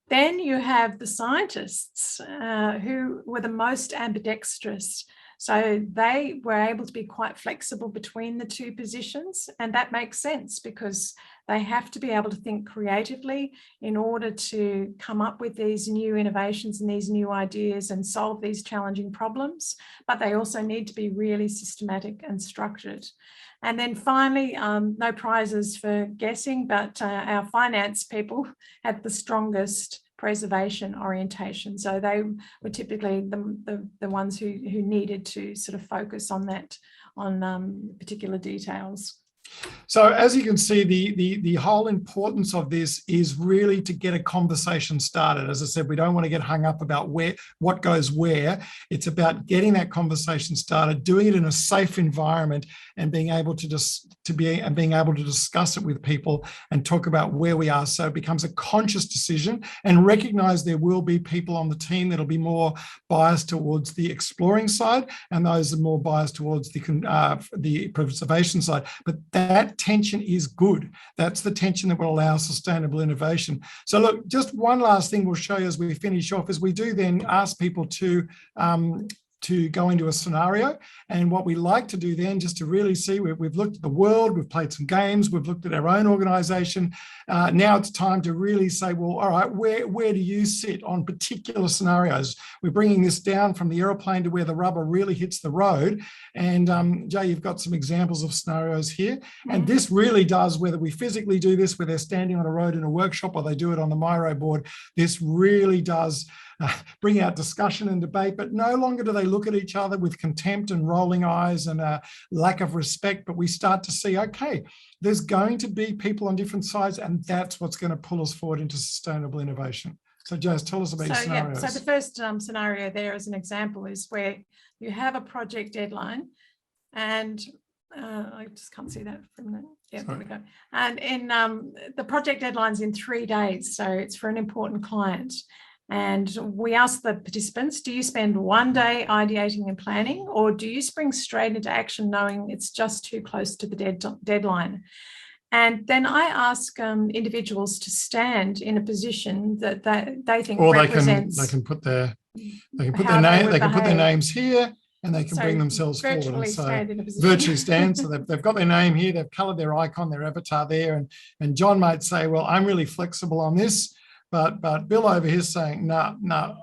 Speaker 2: Then you have the scientists who were the most ambidextrous. So they were able to be quite flexible between the two positions, and that makes sense because they have to be able to think creatively in order to come up with these new innovations and these new ideas and solve these challenging problems, but they also need to be really systematic and structured. And then finally, no prizes for guessing, but our finance people had the strongest preservation orientation. So they were typically the ones who needed to sort of focus on that, on particular details.
Speaker 3: So as you can see, the whole importance of this is really to get a conversation started. As I said, we don't want to get hung up about what goes where. It's about getting that conversation started, doing it in a safe environment, and being able to discuss it with people and talk about where we are. So it becomes a conscious decision, and recognize there will be people on the team that'll be more biased towards the exploring side, and those are more biased towards the preservation side. But that tension is good. That's the tension that will allow sustainable innovation. So look, just one last thing we'll show you as we finish off is we do then ask people to go into a scenario. And what we like to do then, just to really see, we've looked at the world, we've played some games, we've looked at our own organisation. Now it's time to really say, well, all right, where do you sit on particular scenarios? We're bringing this down from the aeroplane to where the rubber really hits the road. And Jay, you've got some examples of scenarios here. And this really does, whether we physically do this, where they're standing on a road in a workshop, or they do it on the Miroboard, this really does bring out discussion and debate, but no longer do they look at each other with contempt and rolling eyes and a lack of respect, but we start to see, okay, there's going to be people on different sides, and that's what's going to pull us forward into sustainable innovation. So Jaz, tell us about your scenarios.
Speaker 2: So the first scenario there as an example is where you have a project deadline, and I just can't see that from the, yeah, there we go. And in the project deadline's in 3 days, so it's for an important client. And we asked the participants, do you spend 1 day ideating and planning, or do you spring straight into action knowing it's just too close to the deadline? And then I ask individuals to stand in a position that they think represents.
Speaker 3: They can put their names here, and they can bring themselves forward. And so virtually stand. So they've got their name here, they've coloured their icon, their avatar there, and John might say, well, I'm really flexible on this. But Bill over here is saying, no,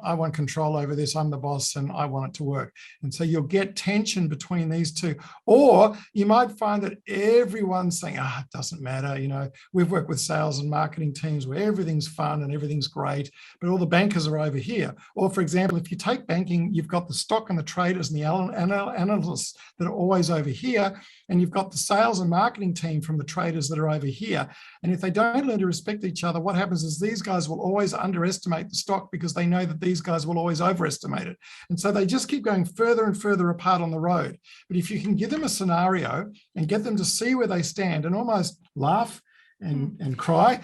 Speaker 3: I want control over this. I'm the boss and I want it to work. And so you'll get tension between these two. Or you might find that everyone's saying, it doesn't matter. You know, we've worked with sales and marketing teams where everything's fun and everything's great, but all the bankers are over here. Or for example, if you take banking, you've got the stock and the traders and the analysts that are always over here. And you've got the sales and marketing team from the traders that are over here. And if they don't learn to respect each other, what happens is these guys will always underestimate the stock because they know that these guys will always overestimate it. And so they just keep going further and further apart on the road. But if you can give them a scenario and get them to see where they stand and almost laugh and cry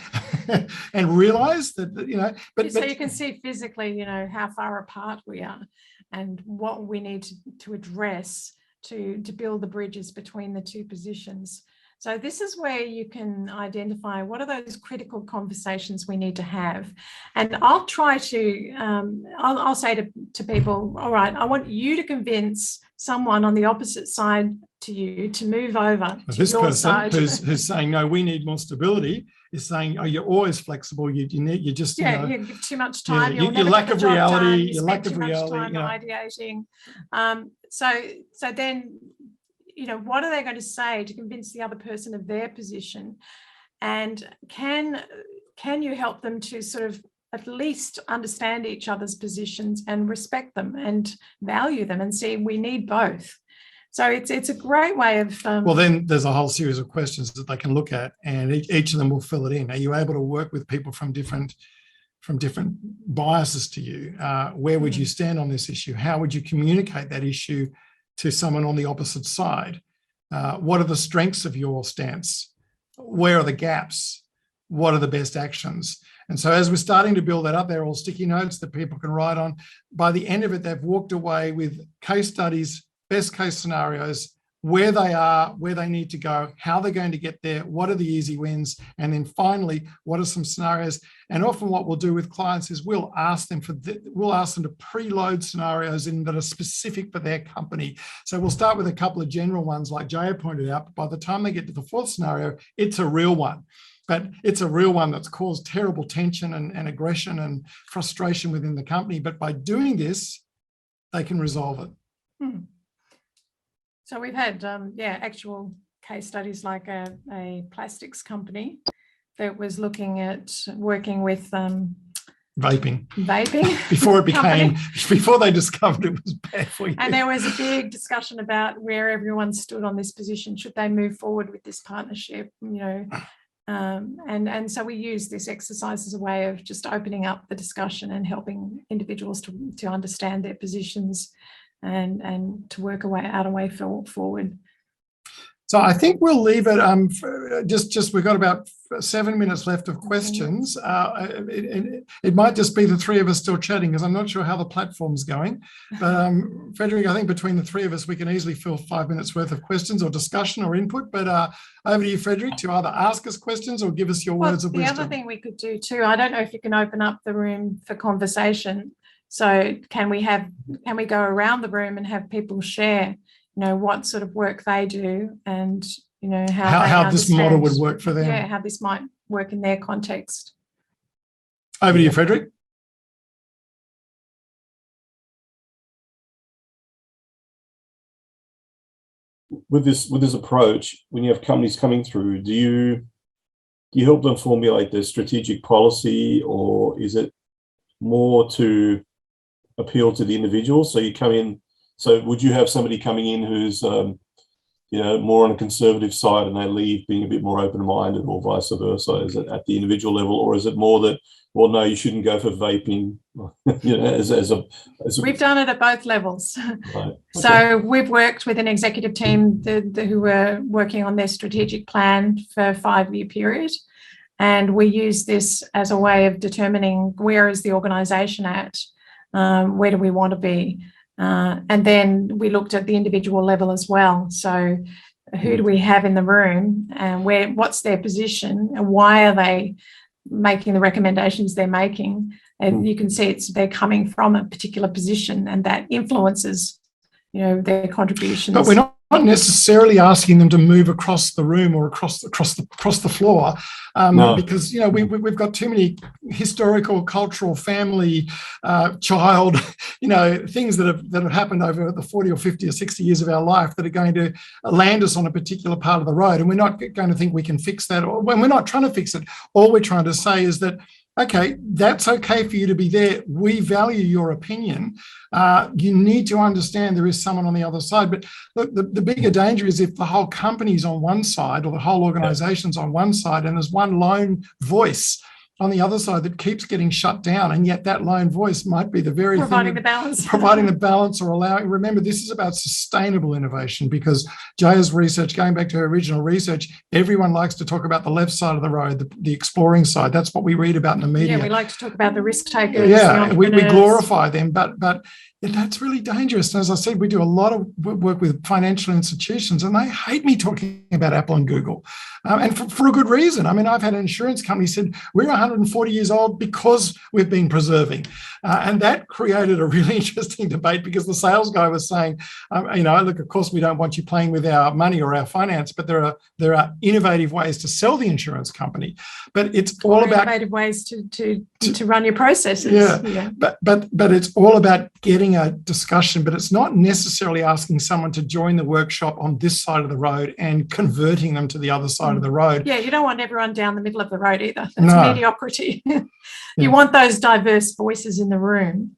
Speaker 3: and realize that, you know,
Speaker 2: so you can see physically, you know, how far apart we are and what we need to address to build the bridges between the two positions. So this is where you can identify what are those critical conversations we need to have. And I'll try to, I'll say to people, all right, I want you to convince someone on the opposite side to you to move over to
Speaker 3: this
Speaker 2: your
Speaker 3: person
Speaker 2: side.
Speaker 3: who's saying, no, we need more stability, is saying, oh, you're always flexible. You just,
Speaker 2: yeah,
Speaker 3: you know,
Speaker 2: you give too much time.
Speaker 3: Yeah, your lack of reality, your lack of
Speaker 2: too much
Speaker 3: reality.
Speaker 2: time ideating. So then, you know, what are they going to say to convince the other person of their position? And can you help them to sort of at least understand each other's positions and respect them and value them and see we need both? So it's a great way of...
Speaker 3: well, then there's a whole series of questions that they can look at, and each of them will fill it in. Are you able to work with people from different biases to you? Where would you stand on this issue? How would you communicate that issue to someone on the opposite side? What are the strengths of your stance? Where are the gaps? What are the best actions? And so as we're starting to build that up, they're all sticky notes that people can write on. By the end of it, they've walked away with case studies, best case scenarios, where they are, where they need to go, how they're going to get there, what are the easy wins, and then finally, what are some scenarios? And often what we'll do with clients is we'll ask them to preload scenarios in that are specific for their company. So we'll start with a couple of general ones like Jaya pointed out, but by the time they get to the fourth scenario, it's a real one. But it's a real one that's caused terrible tension and aggression and frustration within the company. But by doing this, they can resolve it.
Speaker 2: So we've had, actual case studies like a plastics company that was looking at working with
Speaker 3: Vaping
Speaker 2: before
Speaker 3: before they discovered it was bad for you.
Speaker 2: And there was a big discussion about where everyone stood on this position. Should they move forward with this partnership? And so we use this exercise as a way of just opening up the discussion and helping individuals to understand their positions and to work out a way forward.
Speaker 3: So I think we'll leave it. Just we've got about 7 minutes left of questions. It might just be the three of us still chatting because I'm not sure how the platform's going. But Frederick, I think between the three of us, we can easily fill 5 minutes worth of questions or discussion or input. But over to you, Frederick, to either ask us questions or give us your words of wisdom.
Speaker 2: The other thing we could do too, I don't know if you can open up the room for conversation. So can we go around the room and have people share, what sort of work they do and, how
Speaker 3: this model would work for them.
Speaker 2: Yeah, how this might work in their context.
Speaker 3: Over to you, Frederick.
Speaker 4: With this approach, when you have companies coming through, do you help them formulate their strategic policy, or is it more to appeal to the individual? So you come in. So would you have somebody coming in who's more on a conservative side and they leave being a bit more open-minded, or vice versa? Is it at the individual level, or is it more that, well, no, you shouldn't go for vaping?
Speaker 2: We've done it at both levels.
Speaker 4: Right. Okay.
Speaker 2: So we've worked with an executive team who were working on their strategic plan for a 5-year period. And we use this as a way of determining where is the organisation at, where do we want to be. And then we looked at the individual level as well. So who do we have in the room, and what's their position, and why are they making the recommendations they're making? And you can see they're coming from a particular position, and that influences, their contributions.
Speaker 3: But we're not necessarily asking them to move across the room or across the floor, no. Because we've got too many historical, cultural, family, child, things that have happened over the 40 or 50 or 60 years of our life that are going to land us on a particular part of the road, and we're not going to think we can fix that, or when we're not trying to fix it. All we're trying to say is that, okay, that's okay for you to be there. We value your opinion. You need to understand there is someone on the other side. But look, the bigger danger is if the whole company's on one side or the whole organization's on one side and there's one lone voice on the other side that keeps getting shut down, and yet that lone voice might be the very
Speaker 2: providing
Speaker 3: thing
Speaker 2: the
Speaker 3: balance or allowing. Remember, this is about sustainable innovation, because Jaya's research, going back to her original research, everyone likes to talk about the left side of the road, the exploring side. That's what we read about in the media.
Speaker 2: Yeah, we like to talk about the risk takers.
Speaker 3: Yeah, we glorify them, but that's really dangerous. And as I said, we do a lot of work with financial institutions, and they hate me talking about Apple and Google, and for a good reason. I mean, I've had an insurance company said, we're 140 years old because we've been preserving. And that created a really interesting debate, because the sales guy was saying, look, of course, we don't want you playing with our money or our finance, but there are innovative ways to sell the insurance company. But it's all about
Speaker 2: innovative ways to run your processes.
Speaker 3: Yeah. But it's all about getting a discussion, but it's not necessarily asking someone to join the workshop on this side of the road and converting them to the other side of the road.
Speaker 2: Yeah, you don't want everyone down the middle of the road either. That's
Speaker 3: No.
Speaker 2: mediocrity. You want those diverse voices in the room.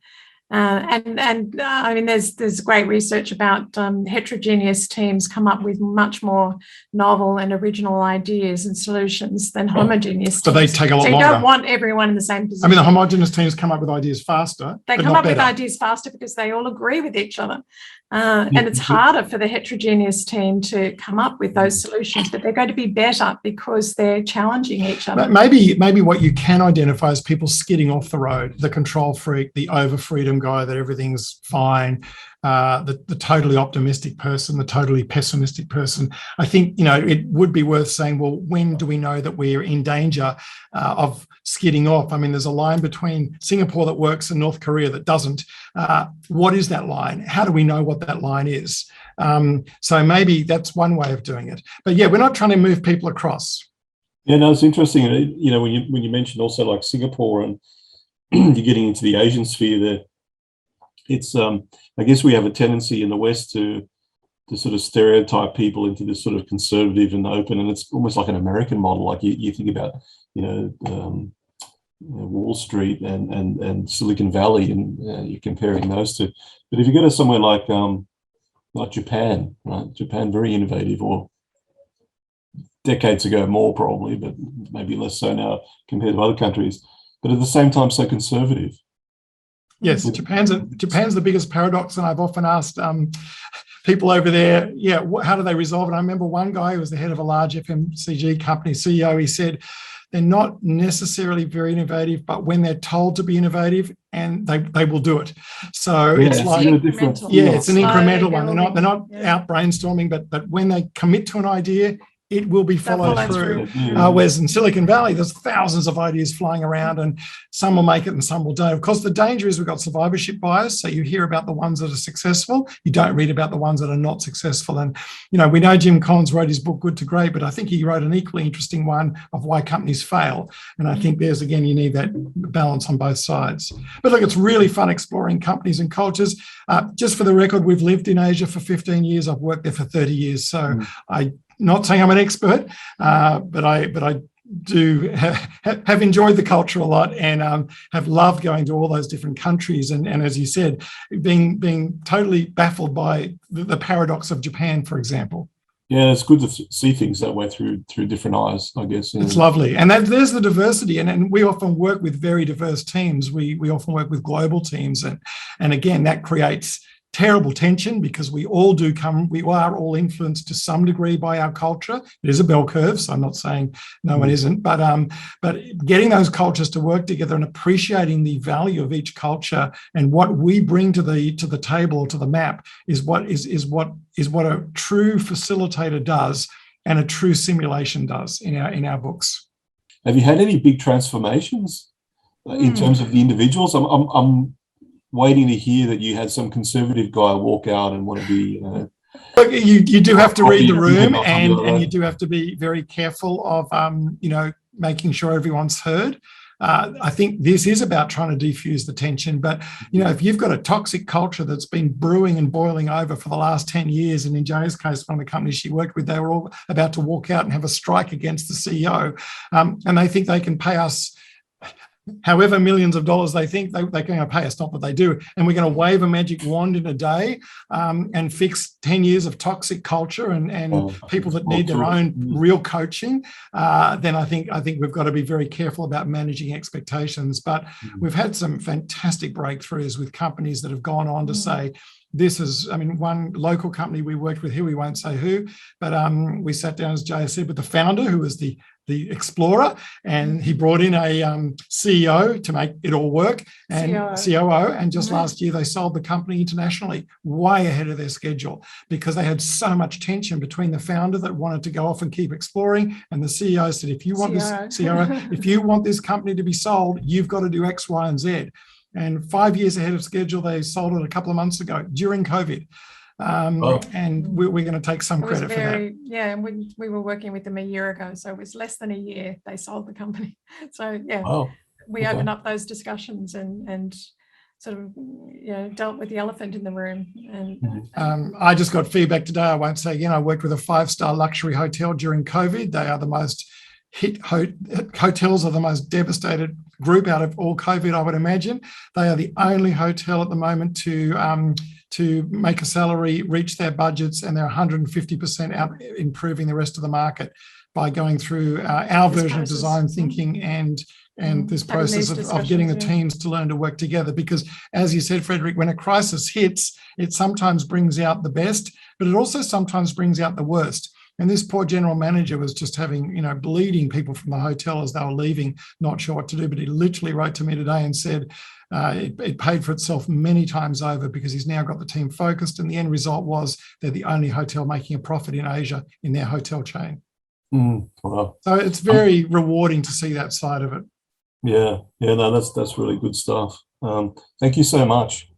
Speaker 2: And I mean, there's great research about heterogeneous teams come up with much more novel and original ideas and solutions than homogeneous teams.
Speaker 3: But they take a lot
Speaker 2: longer.
Speaker 3: longer.
Speaker 2: You don't want everyone in the same position.
Speaker 3: I mean, the homogeneous teams come up with ideas faster.
Speaker 2: They come up with ideas faster because they all agree with each other. And it's harder for the heterogeneous team to come up with those solutions, but they're going to be better because they're challenging each other.
Speaker 3: Maybe what you can identify is people skidding off the road, the control freak, the over freedom doom guy that everything's fine, the totally optimistic person, the totally pessimistic person. I think, it would be worth saying, well, when do we know that we're in danger of skidding off? I mean, there's a line between Singapore that works and North Korea that doesn't. What is that line? How do we know what that line is? So maybe that's one way of doing it. But yeah, we're not trying to move people across.
Speaker 4: Yeah, no, it's interesting. When you mentioned also like Singapore and you're getting into the Asian sphere there, it's I guess we have a tendency in the West to sort of stereotype people into this sort of conservative and open, and it's almost like an American model. Like you think about Wall Street and Silicon Valley, and you're comparing those two. But if you go to somewhere like Japan, right? Japan, very innovative, or decades ago more probably, but maybe less so now compared to other countries. But at the same time, so conservative.
Speaker 3: Yes, Japan's the biggest paradox, and I've often asked people over there, how do they resolve it? I remember one guy who was the head of a large FMCG company, CEO, he said, they're not necessarily very innovative, but when they're told to be innovative, and they will do it. So it's like, it's an incremental one. They're not out brainstorming, but when they commit to an idea, it will be followed through. Whereas in Silicon Valley, there's thousands of ideas flying around, and some will make it and some will don't. Of course, the danger is we've got survivorship bias. So you hear about the ones that are successful. You don't read about the ones that are not successful. And, we know Jim Collins wrote his book, Good to Great, but I think he wrote an equally interesting one of why companies fail. And I think there's, again, you need that balance on both sides. But look, it's really fun exploring companies and cultures. Just for the record, we've lived in Asia for 15 years. I've worked there for 30 years. So not saying I'm an expert, but I do have enjoyed the culture a lot, and have loved going to all those different countries. And as you said, being totally baffled by the paradox of Japan, for example.
Speaker 4: Yeah, it's good to see things that way through different eyes, I guess.
Speaker 3: It's lovely. And there's the diversity. And we often work with very diverse teams. We often work with global teams. And again, that creates terrible tension, because we are all influenced to some degree by our culture. It is a bell curve, so I'm not saying no one isn't, but getting those cultures to work together and appreciating the value of each culture and what we bring to the table or to the map is what a true facilitator does and a true simulation does in our books.
Speaker 4: Have you had any big transformations in terms of the individuals? I'm waiting to hear that you had some conservative guy walk out and want to be.
Speaker 3: You do have to read the room, and you do have to be very careful of making sure everyone's heard. I think this is about trying to defuse the tension. But if you've got a toxic culture that's been brewing and boiling over for the last 10 years, and in Jay's case, one of the companies she worked with, they were all about to walk out and have a strike against the CEO, and they think they can pay us however millions of dollars they think they're going to pay us, not that they do, and we're going to wave a magic wand in a day and fix 10 years of toxic culture and people that need their own real coaching, then I think we've got to be very careful about managing expectations. But we've had some fantastic breakthroughs with companies that have gone on to say, one local company we worked with here, we won't say who, but we sat down, as Jay said, with the founder, who was the explorer, and he brought in a CEO to make it all work, and COO, and just last year they sold the company internationally way ahead of their schedule, because they had so much tension between the founder that wanted to go off and keep exploring, and the CEO said, if you want this company to be sold, you've got to do X, Y, and Z. And 5 years ahead of schedule, they sold it a couple of months ago during COVID. And we're going to take some credit for that.
Speaker 2: Yeah, and we were working with them a year ago, so it was less than a year they sold the company. So we opened up those discussions and sort of dealt with the elephant in the room. And
Speaker 3: I just got feedback today. I won't say again. I worked with a 5-star luxury hotel during COVID. They are the most hit hotels, are the most devastated group out of all COVID, I would imagine. They are the only hotel at the moment to make a salary, reach their budgets, and they're 150% out improving the rest of the market by going through our version of design thinking and this process of getting the teams to learn to work together. Because as you said, Frederick, when a crisis hits, it sometimes brings out the best, but it also sometimes brings out the worst. And this poor general manager was just having, bleeding people from the hotel as they were leaving, not sure what to do. But he literally wrote to me today and said it paid for itself many times over because he's now got the team focused. And the end result was they're the only hotel making a profit in Asia in their hotel chain.
Speaker 4: Wow.
Speaker 3: So it's very rewarding to see that side of it.
Speaker 4: Yeah, no, that's really good stuff. Thank you so much.